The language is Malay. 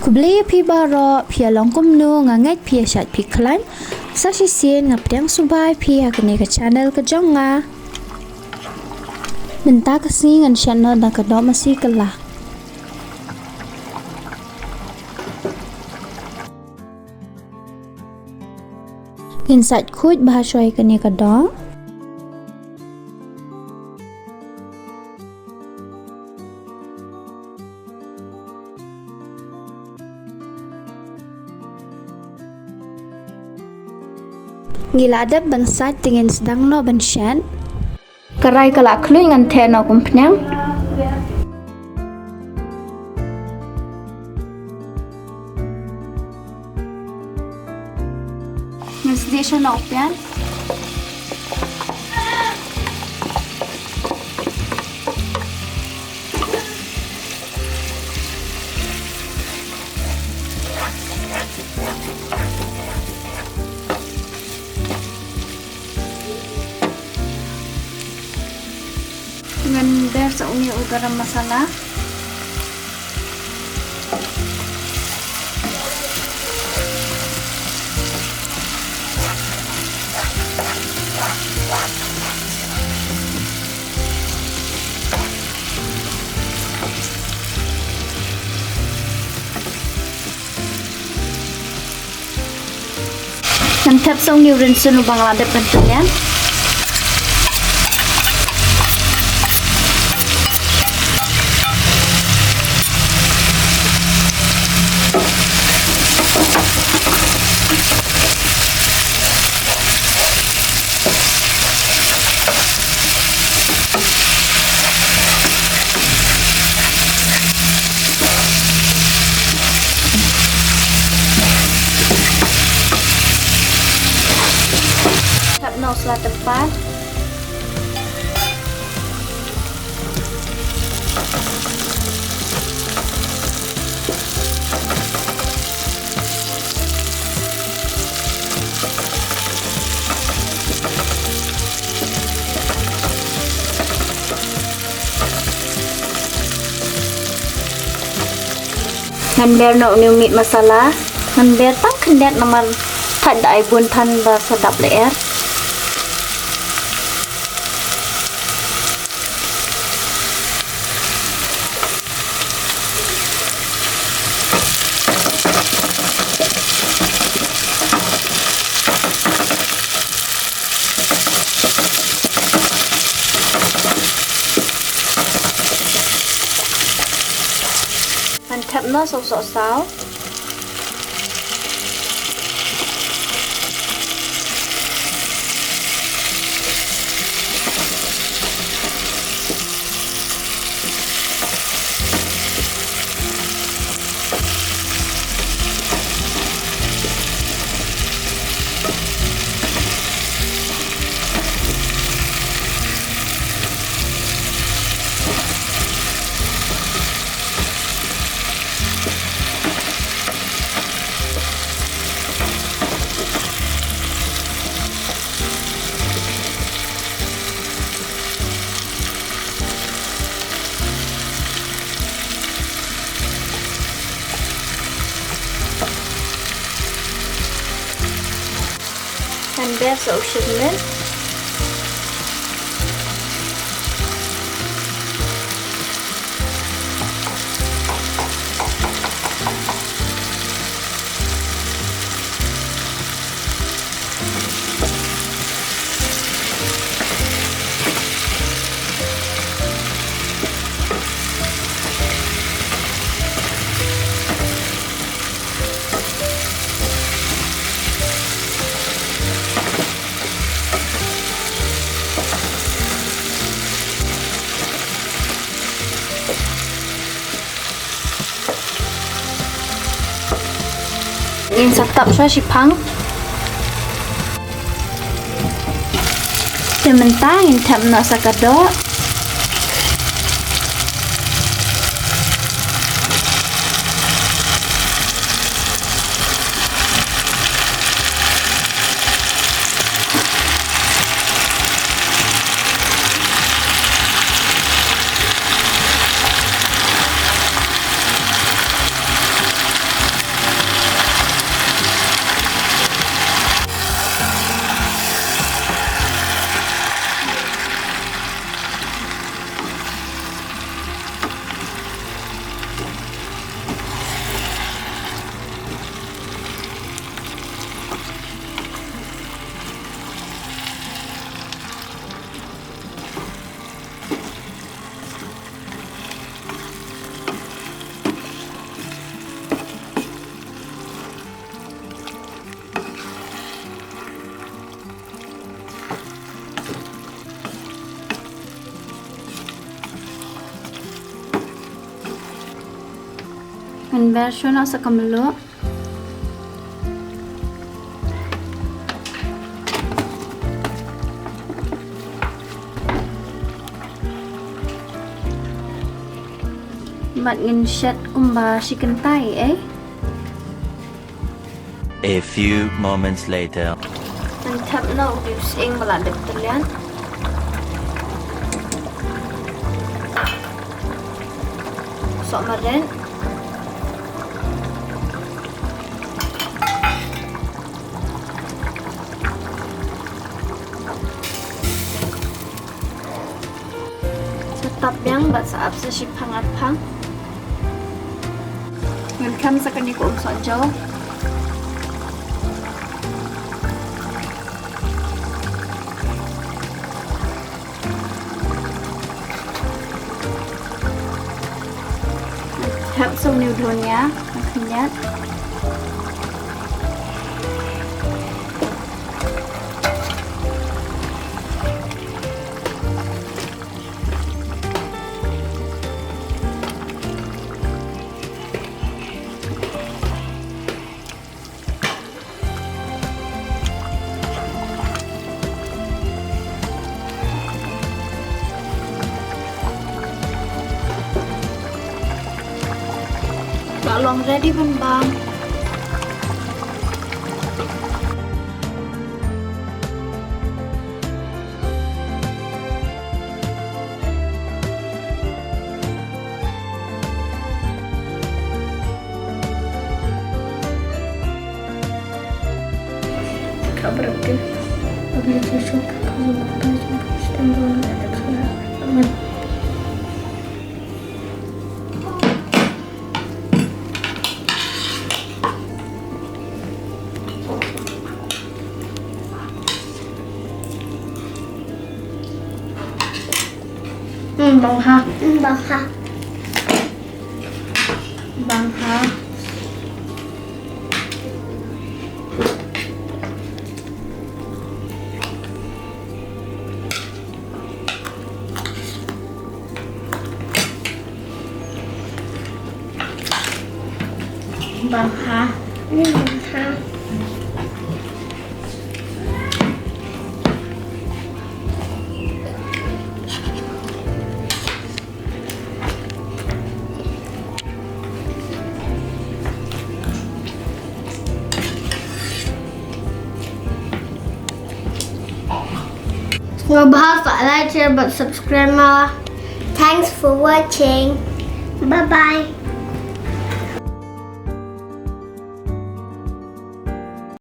Kubli pi baro pia longkum nu nganget pia shat pi klan. Saksi sien ngapdang subai pia kene ke channel ke jonga. Benta kasi ngan channel dan kedok masi kylla. Insat kut bahasoi kene kedok. Gila ada bangsat dengan sedang no bansyan. Kerai kelak kluy ngan te no kumpnyang. Ngan sedesya no pian. Dengan ber seungi garam masala. Dan tap seungi rinsu lubang ladep bentuknya. Setelah tepat ngan ber no new meat masala ngan ber tang kendet naman thad dai bun than ba sedap leer. Mantap no sok-sok sao. Dan ber seusirmen. In satap sa sipang. Sementara in tap na sa kadok. version sa kamlo. Mat ngin shet kumba chicken thigh A few moments later. Ang tap na ubis ing maladap talian. Sok marin. Setap yang bat saap sa sipang at pang. Welcome sa kaniko og sojo. Hấp xong nhiều đồ nhá, thứ nhất. Long ready bang. Kabar ke? Abis itu kalau makan sampai ada salah aman. Bang ha. Bang ha. Bang ha. Bang ha. Bang ha. Like, share, but subscribe. Thanks for watching. Bye bye.